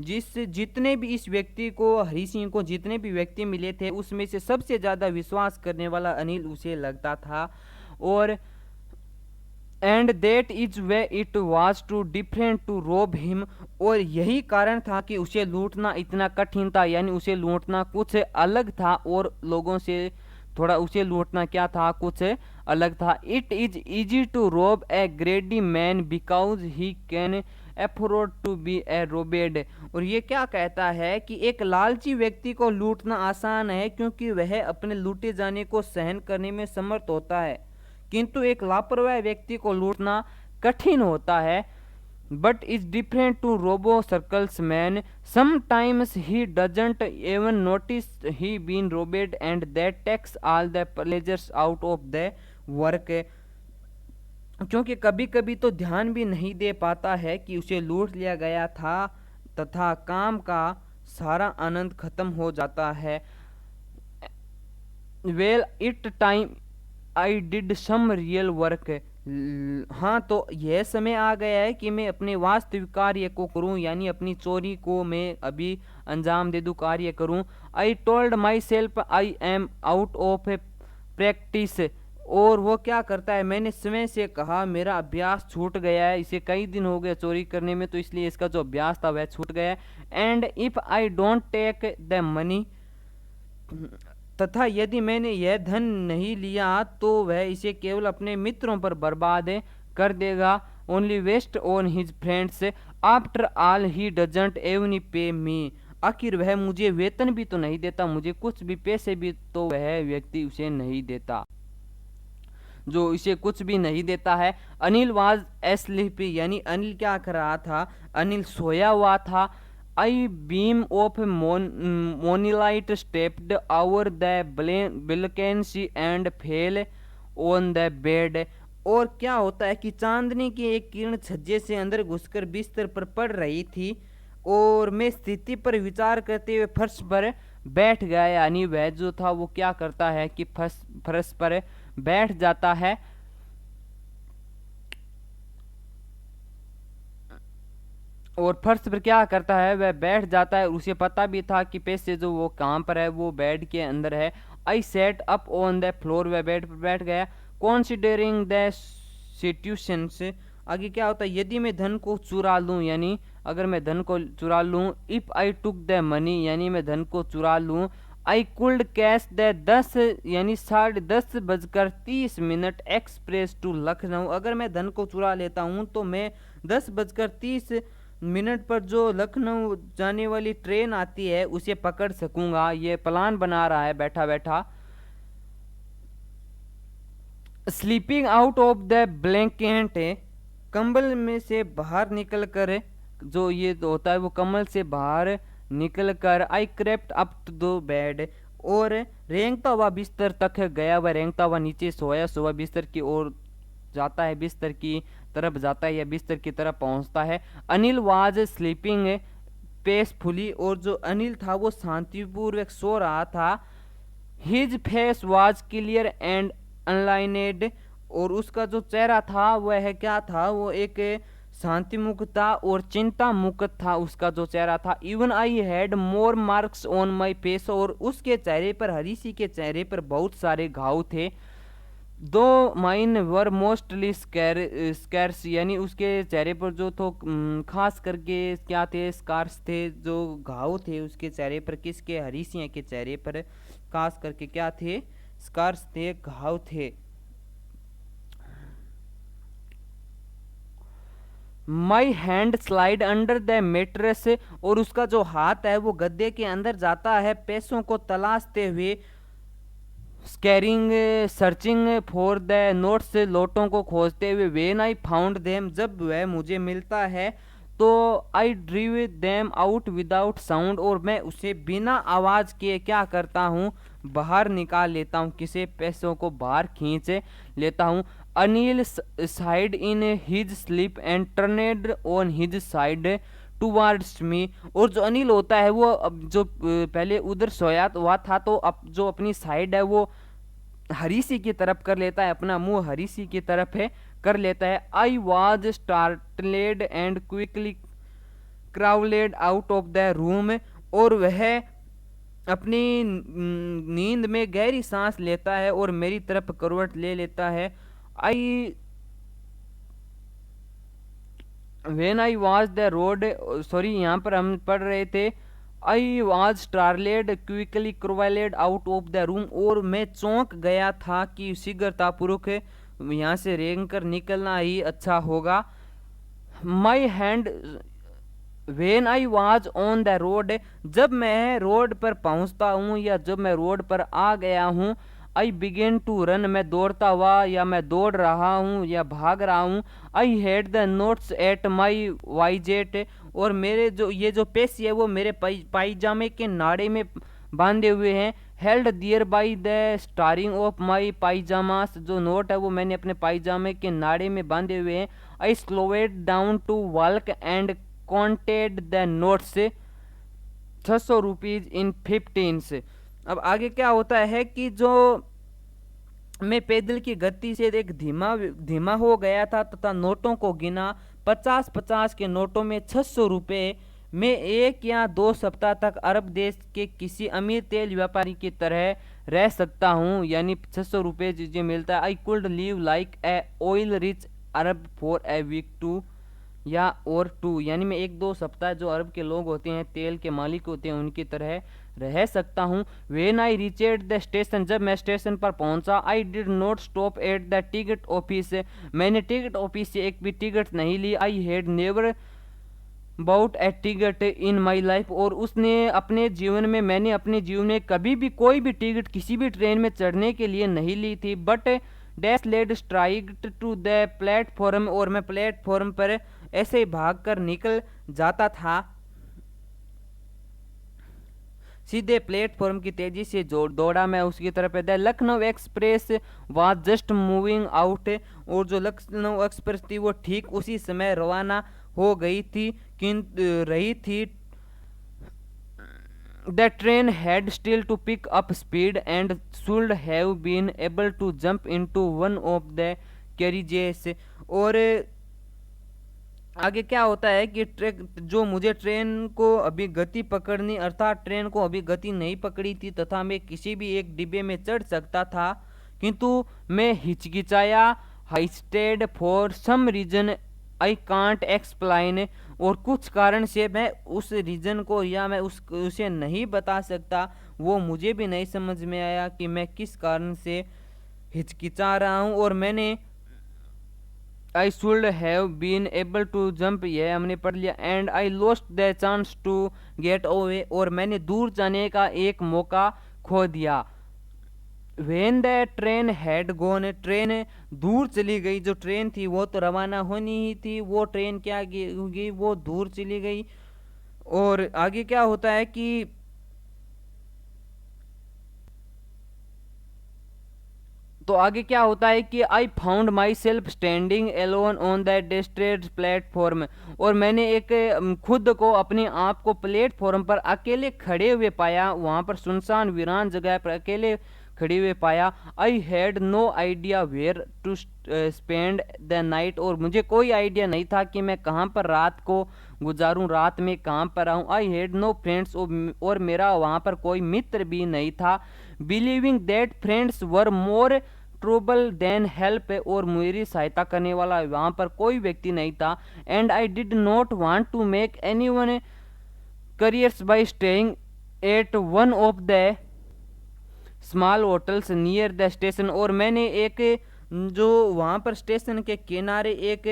जितने भी इस व्यक्ति को, हरी सिंह को जितने भी व्यक्ति मिले थे उसमें से सबसे ज़्यादा विश्वास करने वाला अनिल उसे लगता था। और and that is way it was too different to rob him. और यही कारण था कि उसे लूटना इतना कठिन था, यानी उसे लूटना कुछ अलग था और लोगों से थोड़ा उसे लूटना क्या था, कुछ अलग था। It is easy to rob a greedy man because he can afford to be a robbed. और ये क्या कहता है कि एक लालची व्यक्ति को लूटना आसान है क्योंकि वह अपने लूटे जाने को सहन करने में समर्थ होता है, किंतु एक लापरवाह व्यक्ति को लूटना कठिन होता है। But is different to rob a careless man, sometimes he doesn't even notice he been robbed and that takes all the pleasures out of the work. क्योंकि कभी कभी तो ध्यान भी नहीं दे पाता है कि उसे लूट लिया गया था तथा काम का सारा आनंद खत्म हो जाता है। Well it time I did some real work. हाँ, तो यह समय आ गया है कि मैं अपने वास्तविक कार्य को करूं, यानी अपनी चोरी को मैं अभी अंजाम दे दूं, कार्य करूं। I told my self I am out of practice. और वो क्या करता है, मैंने स्वयं से कहा मेरा अभ्यास छूट गया है, इसे कई दिन हो गए चोरी करने में, तो इसलिए इसका जो अभ्यास था वह छूट गया। And if I don't take the money, तथा यदि मैंने यह धन नहीं लिया तो वह इसे केवल अपने मित्रों पर बर्बाद कर देगा। Only waste on his friends, after all he doesn't even pay me. आखिर वह मुझे वेतन भी तो नहीं देता, मुझे कुछ भी पैसे भी तो वह व्यक्ति उसे नहीं देता, जो इसे कुछ भी नहीं देता है। अनिल वाज एस्लीपी, यानी अनिल क्या कर रहा था, अनिल सोया हुआ था। A beam of moonlight stepped over the balcony and fell on the bed. और क्या होता है कि चांदनी की एक किरण छज्जे से अंदर घुसकर बिस्तर पर पड़ रही थी और मैं स्थिति पर विचार करते हुए फर्श पर बैठ गया। यानी वह जो था वो क्या करता है कि फर्श पर बैठ जाता है। और फर्श पर क्या करता है, वह बैठ जाता है। उसे पता भी था कि पैसे जो वो कहाँ पर है, वो बेड के अंदर है। I sat up on the floor, वह बेड पर बैठ गया। कॉन्सिडरिंग द सिचुएशंस, आगे क्या होता है, यदि मैं धन को चुरा लूँ, यानी अगर मैं धन को चुरा लूँ। If I took the money, यानी मैं धन को चुरा लूँ। आई कुल्ड कैश द 10, यानी 10:30 एक्सप्रेस टू लखनऊ। अगर मैं धन को चुरा लेता हूँ तो मैं 10:30 पर जो लखनऊ जाने वाली ट्रेन आती है उसे पकड़ सकूंगा। ये प्लान बना रहा है बैठा बैठा। Sleeping out of the blanket, कंबल में से बाहर निकल कर, जो ये होता है वो कमल से बाहर निकल कर। I crept up to the bed, और रेंगता हुआ बिस्तर तक गया। वह रेंगता हुआ नीचे सोया बिस्तर की ओर जाता है, बिस्तर की तरफ जाता है या बिस्तर की तरफ पहुंचता है। अनिल वाज स्लीपिंग पेसफुली, और जो अनिल था वो शांतिपूर्वक सो रहा था। His face was clear and unlined, और उसका जो चेहरा था वह क्या था, वो एक शांति मुक्त था और चिंता मुक्त था उसका जो चेहरा था। Even I had more marks on my face, और उसके चेहरे पर, हरीसी के चेहरे पर बहुत सारे घाव थे। दो माइन वर मोस्टली स्कैर्स, यानी उसके चेहरे पर जो तो खास करके क्या थे, स्कार्स थे, जो घाव थे उसके चेहरे पर। किसके, हरीसिया के चेहरे पर खास करके क्या थे, स्कार्स थे, घाव थे। My hand slide under the mattress, और उसका जो हाथ है वो गद्दे के अंदर जाता है पैसों को तलाशते हुए। Scaring searching for the notes, लोटों को खोजते हुए। वेन आई फाउंड देम, जब वह मुझे मिलता है तो I drew them out without sound, और मैं उसे बिना आवाज़ किए क्या करता हूँ, बाहर निकाल लेता हूँ, किसे पैसों को बाहर खींच लेता हूँ। Anil sighed in his sleep and turned on his side towards me, और जो अनिल होता है वो अब जो पहले उधर सोया हुआ था तो अब जो अपनी साइड है वो हरीसी की तरफ कर लेता है, अपना मुंह हरीसी की तरफ है कर लेता है। I was startled and quickly crawled out of the room, और वह अपनी नींद में गहरी सांस लेता है और मेरी तरफ करवट ले लेता है। I when I was the road, sorry यहाँ पर हम पढ़ रहे थे I was startled quickly crawled out of the room, और मैं चौंक गया था कि शीघ्रतापूर्वक यहाँ से रेंग कर निकलना ही अच्छा होगा। My hand when I was on the road, जब मैं रोड पर पहुंचता हूँ या जब मैं रोड पर आ गया हूँ। आई बिगेन टू रन, मैं दौड़ता हुआ या मैं दौड़ रहा हूँ या भाग रहा हूँ। I had the notes at my waist, और मेरे जो ये जो पेशी है वो मेरे पायजामे के नाड़े में बांधे हुए हैं। Held there by the string of my pyjamas, जो नोट है वो मैंने अपने पायजामे के नाड़े में बांधे हुए हैं। I slowed down to walk and counted the notes 600 rupees in 15 से। अब आगे क्या होता है कि जो मैं पैदल की गति से एक धीमा धीमा हो गया था तथा नोटों को गिना। 50-50 के नोटों में 600 रुपये मैं 1 या 2 सप्ताह तक अरब देश के किसी अमीर तेल व्यापारी की तरह रह सकता हूँ, यानी 600 रुपये जो मिलता है। I could live like a oil rich Arab for a week two या और टू, यानी मैं 1-2 सप्ताह जो अरब के लोग होते हैं तेल के मालिक होते हैं उनकी तरह रह सकता हूँ। When I reached the station, जब मैं स्टेशन पर पहुंचा। I did not stop at the ticket office, मैंने टिकट ऑफिस से एक भी टिकट नहीं ली। I had never bought a ticket in my life, और उसने अपने जीवन में मैंने अपने जीवन में कभी भी कोई भी टिकट किसी भी ट्रेन में चढ़ने के लिए नहीं ली थी। But dash led strike to the platform, और मैं प्लेटफॉर्म पर ऐसे ही भाग कर निकल जाता था सीधे प्लेटफॉर्म की तेजी से दौड़ा मैं उसकी तरफ। The Lucknow express was just moving out, और जो लखनऊ एक्सप्रेस थी वो ठीक उसी समय रवाना हो गई थी किंतु रही थी। The train had still to pick up speed and should have been able to jump into one of the carriages, और आगे क्या होता है कि जो मुझे ट्रेन को अभी गति पकड़नी अर्थात ट्रेन को अभी गति नहीं पकड़ी थी तथा मैं किसी भी एक डिब्बे में चढ़ सकता था, किंतु मैं हिचकिचाया। I stayed for some reason I can't explain, और कुछ कारण से मैं उस रीजन को या मैं उसे नहीं बता सकता, वो मुझे भी नहीं समझ में आया कि मैं किस कारण से हिचकिचा रहा हूँ। और मैंने I should have been able to jump, यह हमने पढ़ लिया। And I lost the chance to get away, और मैंने दूर जाने का एक मौका खो दिया। When the train had gone, train दूर चली गई, जो ट्रेन थी वो तो रवाना होनी ही थी, वो ट्रेन क्या होगी वो दूर चली गई। और आगे क्या होता है कि आगे क्या होता है कि I found myself standing alone on the deserted platform, और मैंने एक खुद को अपने आप को प्लेटफॉर्म पर अकेले खड़े हुए पाया, वहाँ पर सुनसान वीरान जगह पर अकेले खड़े हुए पाया। I had no idea where to spend the night, और मुझे कोई आइडिया नहीं था कि मैं कहाँ पर रात को गुजारूं, रात में कहाँ पर आऊँ। आई हैड नो फ्रेंड्स, और मेरा वहाँ पर कोई मित्र भी नहीं था। Believing that friends were more trouble than help, और मेरी सहायता करने वाला वहाँ पर कोई व्यक्ति नहीं था। And I did not want to make anyone careers by staying at one of the small hotels near the station, और मैंने एक जो वहाँ पर स्टेशन के किनारे एक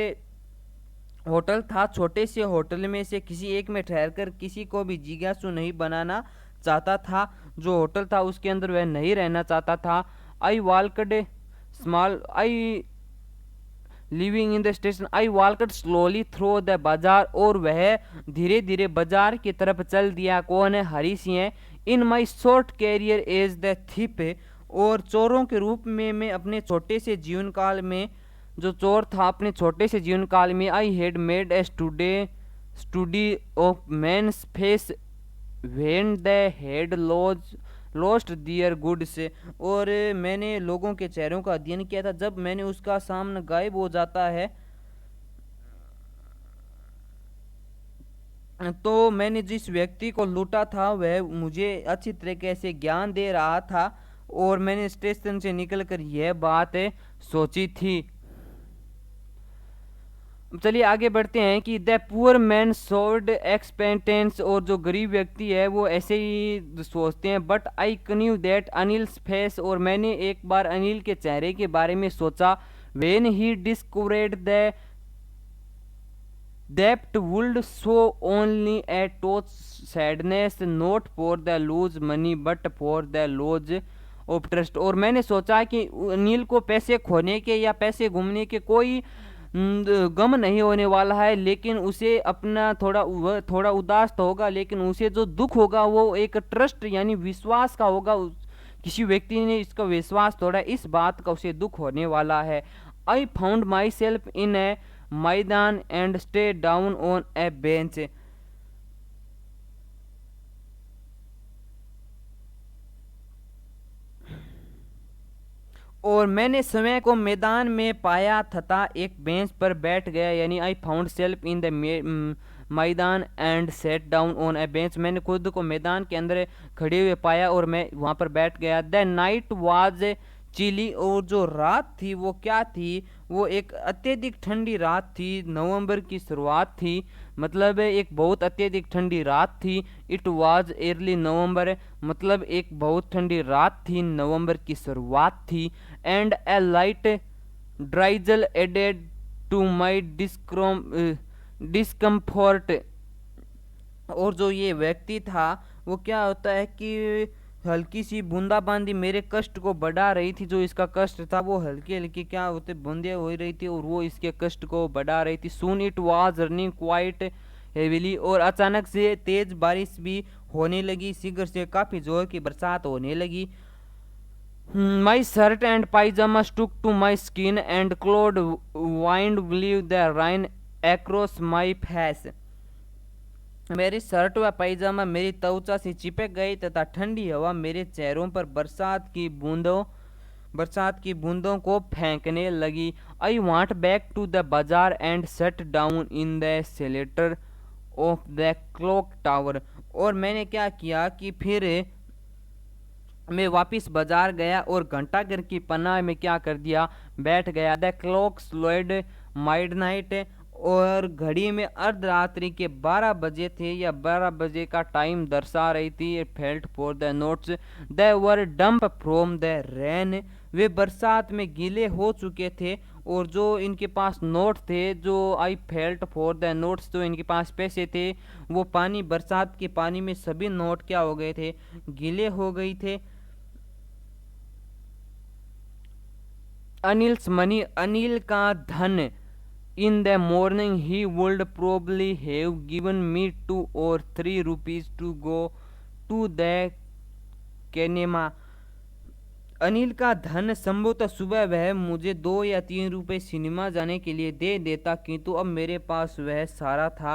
होटल था। छोटे से होटल में से किसी एक में ठहरकर किसी को भी जिज्ञासु नहीं बनाना चाहता था। जो होटल था उसके अंदर वह नहीं रहना चाहता था। I walked small I living in the station I walked slowly through the bazaar, और वह धीरे धीरे बाजार की तरफ चल दिया। कौन है? Hari Singh. In my short career as the thief, और चोरों के रूप में मैं अपने छोटे से जीवन काल में, जो चोर था अपने छोटे से जीवन काल में, I had made a study of men's faces when the head lost their goods, और मैंने लोगों के चेहरों का अध्ययन किया था जब मैंने उसका सामना गायब हो जाता है। तो मैंने जिस व्यक्ति को लूटा था वह मुझे अच्छी तरीके से ज्ञान दे रहा था, और मैंने स्टेशन से निकलकर यह बात सोची थी। चलिए आगे बढ़ते हैं कि द पुअर मैन सोल्ड एक्सपेंटेंस, और जो गरीब व्यक्ति है वो ऐसे ही सोचते हैं। But I knew that Anil's face, और मैंने एक बार अनिल के चेहरे के बारे में सोचा। When he discovered the theft would show only a touch sadness, not for the loss money but for the loss of trust, और मैंने सोचा कि अनिल को पैसे खोने के या पैसे घूमने के कोई गम नहीं होने वाला है, लेकिन उसे अपना थोड़ा उदास तो होगा, लेकिन उसे जो दुख होगा वो एक ट्रस्ट यानी विश्वास का होगा। किसी व्यक्ति ने इसका विश्वास तोड़ा, इस बात का उसे दुख होने वाला है। आई फाउंड माई सेल्फ इन ए मैदान and stay down on a bench, और मैंने समय को मैदान में पाया तथा एक बेंच पर बैठ गया। यानी I found self in the maidan and sat down on a bench, मैंने खुद को मैदान के अंदर खड़े हुए पाया और मैं वहाँ पर बैठ गया। द नाइट वाज चिली, और जो रात थी वो क्या थी? वो एक अत्यधिक ठंडी रात थी। नवंबर की शुरुआत थी, मतलब एक बहुत अत्यधिक ठंडी रात थी। इट वाज अर्ली नवंबर, मतलब एक बहुत ठंडी रात थी, नवंबर की शुरुआत थी। And a light drizzle added to my discomfort, और जो ये व्यक्ति था वो क्या होता है कि हल्की सी बूंदाबांदी मेरे कष्ट को बढ़ा रही थी। जो इसका कष्ट था वो हल्की हल्की क्या होते बूंदे हो रही थी, और वो इसके कष्ट को बढ़ा रही थी। Soon it was running quite heavily, और अचानक से तेज बारिश भी होने लगी। शीघ्र से काफ़ी जोर की बरसात होने लगी। My shirt and pyjama stuck to my skin and cold wind blew the rain across my face, मेरी शर्ट व पायजामा मेरी त्वचा से चिपक गई तथा ठंडी हवा मेरे चेहरों पर बरसात की बूंदों को फेंकने लगी। I went back to the bazaar and sat down in the shelter of the clock tower, और मैंने क्या किया कि फिर मैं वापस बाजार गया और घंटाघर की पनाह में क्या कर दिया, बैठ गया। द क्लॉक स्लोड मिडनाइट, और घड़ी में अर्धरात्रि के 12 बजे थे या 12 बजे का टाइम दर्शा रही थी। Felt for the notes they were damp from the rain, वे बरसात में गीले हो चुके थे। और जो इनके पास नोट थे, जो I felt for the notes, जो इनके पास पैसे थे वो पानी, बरसात के पानी में सभी नोट क्या हो गए थे, गीले हो गए थे। अनिल्स मनी, अनिल का धन। In the morning he would probably have given me 2 or 3 rupees to go to the cinema, Anil का धन संभवतः सुबह वह मुझे 2 या 3 रुपए सिनेमा जाने के लिए दे देता, किंतु अब मेरे पास वह सारा था।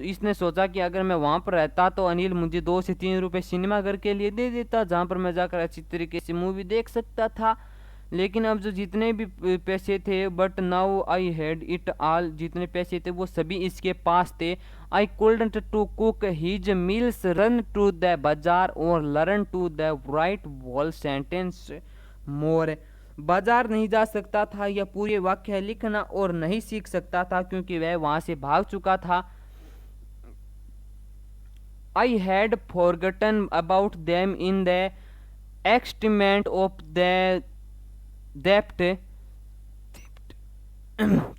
इसने सोचा कि अगर मैं वहाँ पर रहता तो अनिल मुझे 2 से 3 रुपए सिनेमा घर के लिए दे देता, जहाँ पर मैं जाकर अच्छी तरीके से मूवी देख सकता था। लेकिन अब जो जितने भी पैसे थे, but now I had it all, जितने पैसे थे वो सभी इसके पास थे। I couldn't to cook his meals, run to the bazaar और learn to the write whole sentence more, बाजार नहीं जा सकता था या पूरे वाक्य लिखना और नहीं सीख सकता था क्योंकि वह वहां से भाग चुका था। I had forgotten about them in the excitement of the theft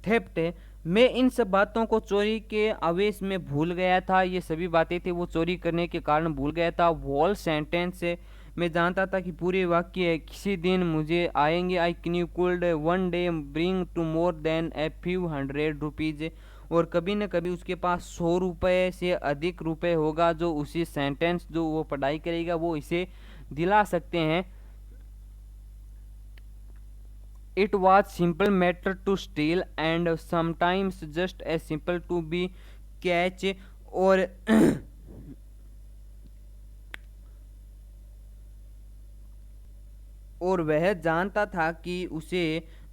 theft, मैं इन सब बातों को चोरी के आवेश में भूल गया था। ये सभी बातें थी वो चोरी करने के कारण भूल गया था। वॉल सेंटेंस से मैं जानता था कि पूरे वाक्य है, किसी दिन मुझे आएंगे। I can you could one day bring to more than a few hundred rupees. और कभी न कभी उसके पास 100 रुपये से अधिक रुपए होगा जो उसी सेंटेंस जो वो पढ़ाई करेगा वो इसे दिला सकते हैं। It was simple matter to steal and sometimes just as simple to be catch। और और वह जानता था कि उसे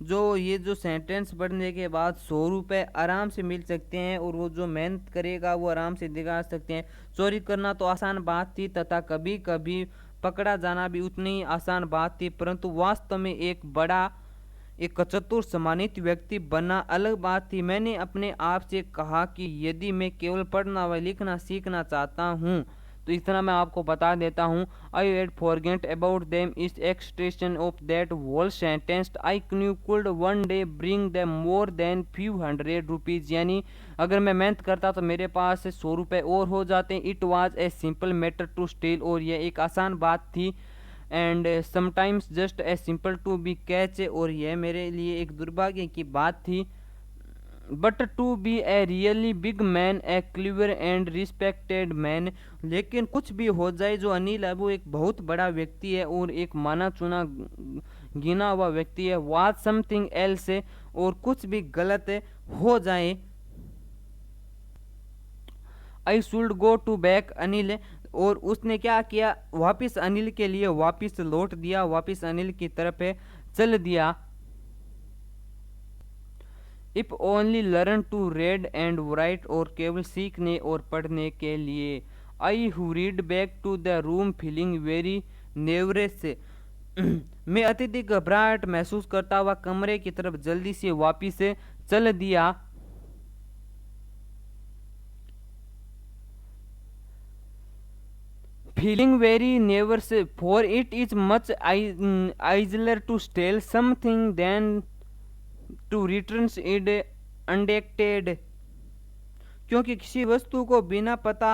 जो सेंटेंस पढ़ने के बाद 100 रुपये आराम से मिल सकते हैं और वो जो मेहनत करेगा वो आराम से दिखा सकते हैं। चोरी करना तो आसान बात थी तथा कभी कभी पकड़ा जाना भी उतनी ही आसान बात थी, परंतु वास्तव में एक चतुर सम्मानित व्यक्ति बनना अलग बात थी। मैंने अपने आप से कहा कि यदि मैं केवल पढ़ना व लिखना सीखना चाहता हूँ तो इतना मैं आपको बता देता हूँ। I had forget about them is extension of that whole sentence. I can could one day bring them more than few hundred rupees. यानी अगर मैं मेहनत करता तो मेरे पास 100 रुपये और हो जाते। It was a simple matter to steal. और यह एक आसान बात थी। And sometimes just a simple to be catch. और यह मेरे लिए एक दुर्भाग्य की बात थी। But to be a really big man, a clever and respected man. लेकिन कुछ भी हो जाए, जो अनिल है वो एक बहुत बड़ा व्यक्ति है और एक माना चुना गिना हुआ व्यक्ति है। Was something else. और कुछ भी गलत हो जाए, I should go to back Anil. और उसने क्या किया, वापिस अनिल के लिए वापिस लौट दिया, वापिस अनिल की तरफ चल दिया। If only learn to read and write. और केवल सीखने और पढ़ने के लिए। I hurried back to the room feeling very nervous. मैं अत्यधिक घबराहट महसूस करता हुआ कमरे की तरफ जल्दी से वापिस चल दिया। Feeling very nervous, for it is much easier to steal something than to return it undetected। क्योंकि किसी वस्तु को बिना पता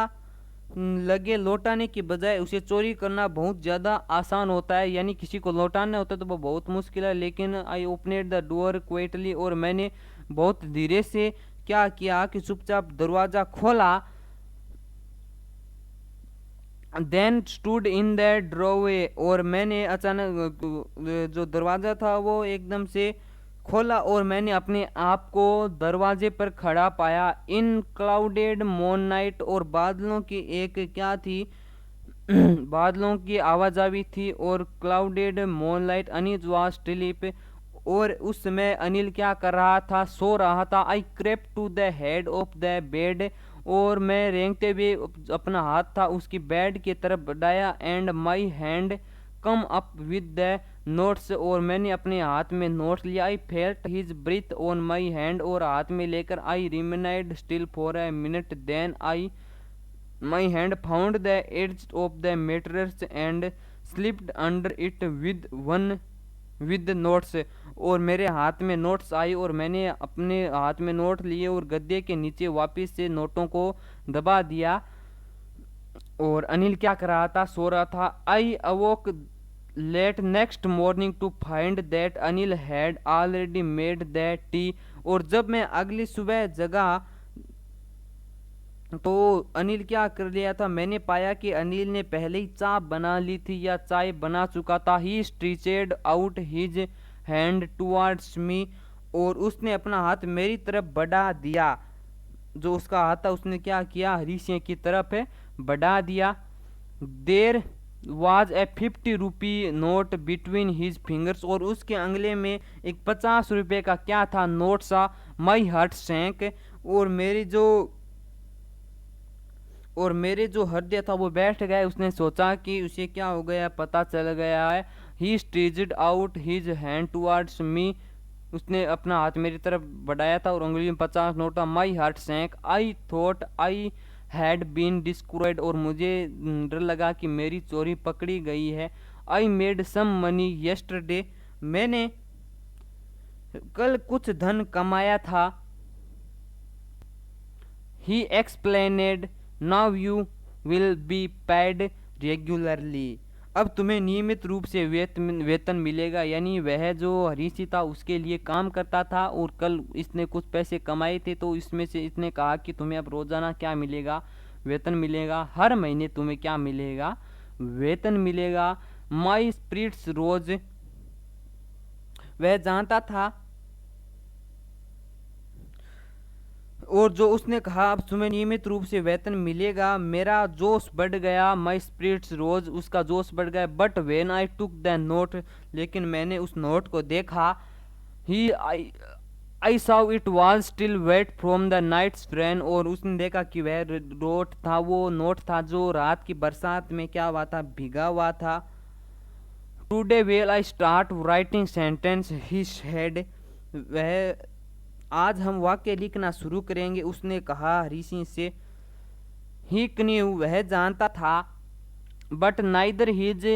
लगे लौटाने की बजाय उसे चोरी करना बहुत ज़्यादा आसान होता है। यानी किसी को लौटाना होता है तो वो बहुत मुश्किल है। लेकिन आई ओपनेड द डोर क्वाइटली। और मैंने बहुत धीरे से क्या किया कि चुपचाप दरवाज़ा खोला। Then stood in the doorway. और मैंने अचानक जो दरवाज़ा था वो एकदम से खोला और मैंने अपने आप को दरवाजे पर खड़ा पाया। इन क्लाउडेड मून नाइट। और बादलों की एक क्या थी बादलों की आवाजावी थी। और clouded moon light. Anil was sleep. और उस समय अनिल क्या कर रहा था, सो रहा था। I crept to the head of the bed. और मैं रेंगते हुए अपना हाथ था उसकी बेड की तरफ बढ़ाया। And my hand came up with the notes. और मैंने अपने हाथ में नोट्स लिया। I felt his breath on my hand. और हाथ में लेकर I remained still for a minute. Then I my hand found the edge of the mattress and slipped under it with notes. और मेरे हाथ में नोट्स आई और मैंने अपने हाथ में नोट लिए और गद्दे के नीचे वापस से नोटों को दबा दिया। और अनिल क्या कर रहा था, सो रहा था। I awoke late next morning to find that Anil had already made that tea. और जब मैं अगली सुबह जगा तो अनिल क्या कर लिया था, मैंने पाया कि अनिल ने पहले ही चाय बना ली थी या चाय बना चुका था। He stretched out his hand towards me. और उसने अपना हाथ मेरी तरफ बढ़ा दिया। जो उसका हाथ था उसने क्या किया, हरीशे की तरफ बढ़ा दिया। There was a 50 rupee note between his fingers. और उसके अंगले में एक 50 रुपये का क्या था, नोट सा। My heart sank. और मेरे जो हृदय था वो बैठ गया। उसने सोचा कि उसे क्या हो गया, पता चल गया है। He stretched out his hand towards me. उसने अपना हाथ मेरी तरफ बढ़ाया था और उंगली में 50 नोट था। My heart sank. I thought I had been discovered. और मुझे डर लगा कि मेरी चोरी पकड़ी गई है। I made some money yesterday. मैंने कल कुछ धन कमाया था। He explained, now you will be paid regularly. अब तुम्हें नियमित रूप से वेतन मिलेगा। यानी वह जो ऋषि था उसके लिए काम करता था और कल इसने कुछ पैसे कमाए थे, तो इसमें से इसने कहा कि तुम्हें अब रोजाना क्या मिलेगा, वेतन मिलेगा। हर महीने तुम्हें क्या मिलेगा, वेतन मिलेगा। माई स्पिरिट्स रोज, वह जानता था, और जो उसने कहा अब तुम्हें नियमित रूप से वेतन मिलेगा, मेरा जोश बढ़ गया। माई स्पिरिट्स रोज, उसका जोश बढ़ गया। But when I took the note, लेकिन मैंने उस नोट को देखा, he I saw it was still wet from the night's rain, और उसने देखा कि वह नोट था, वो नोट था जो रात की बरसात में क्या हुआ था, भीगा हुआ था। Today well I start writing sentence, he said, वह आज हम वाक्य लिखना शुरू करेंगे, उसने कहा ऋषि से। ही न्यू, वह जानता था। But neither his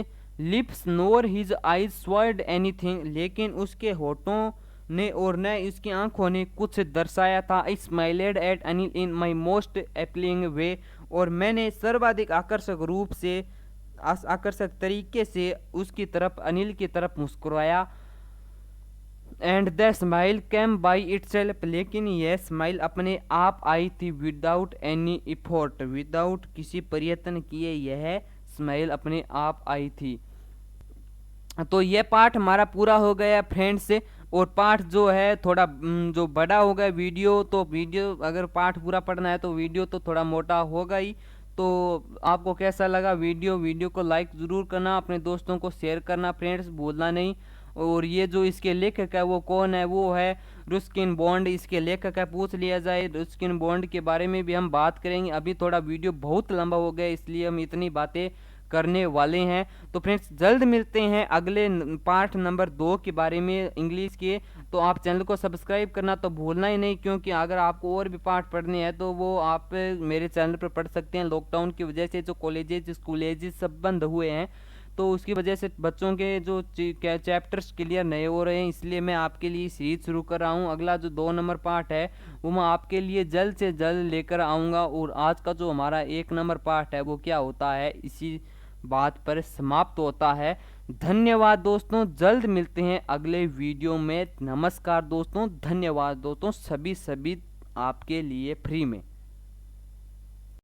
lips NOR his eyes sword anything, लेकिन उसके होठों ने और न उसकी आंखों ने कुछ दर्शाया था। I smiled at Anil in my most appealing way, और मैंने सर्वाधिक आकर्षक रूप से, आकर्षक तरीके से उसकी तरफ, अनिल की तरफ मुस्कुराया। And the smile came by itself, लेकिन यह स्माइल अपने आप आई थी। विदाउट एनी इफोर्ट, विदाउट किसी प्रयत्न किए यह स्माइल अपने आप आई थी। तो यह पार्ट हमारा पूरा हो गया फ्रेंड्स। और पार्ट जो है थोड़ा जो बड़ा हो गया वीडियो, तो वीडियो अगर पार्ट पूरा पढ़ना है तो वीडियो तो थोड़ा मोटा होगा ही। तो आपको कैसा लगा वीडियो को लाइक ज़रूर करना, अपने दोस्तों को शेयर करना फ्रेंड्स, भूलना नहीं। और ये जो इसके लेखक है वो कौन है, वो है रुस्किन बॉन्ड, इसके लेखक है। पूछ लिया जाए रुस्किन बॉन्ड के बारे में भी हम बात करेंगे। अभी थोड़ा वीडियो बहुत लंबा हो गया, इसलिए हम इतनी बातें करने वाले हैं। तो फ्रेंड्स जल्द मिलते हैं अगले पार्ट नंबर 2 के बारे में इंग्लिश के। तो आप चैनल को सब्सक्राइब करना तो भूलना ही नहीं, क्योंकि अगर आपको और भी पार्ट पढ़ने हैं तो वो आप मेरे चैनल पर पढ़ सकते हैं। लॉकडाउन की वजह से जो कॉलेजेस स्कूलेज सब बंद हुए हैं, तो उसकी वजह से बच्चों के जो चैप्टर्स क्लियर नहीं हो रहे हैं, इसलिए मैं आपके लिए सीरीज शुरू कर रहा हूँ। अगला जो 2 नंबर पार्ट है वो मैं आपके लिए जल्द से जल्द लेकर आऊँगा। और आज का जो हमारा 1 नंबर पार्ट है वो क्या होता है, इसी बात पर समाप्त होता है। धन्यवाद दोस्तों, जल्द मिलते हैं अगले वीडियो में। नमस्कार दोस्तों, धन्यवाद दोस्तों, सभी आपके लिए फ्री में।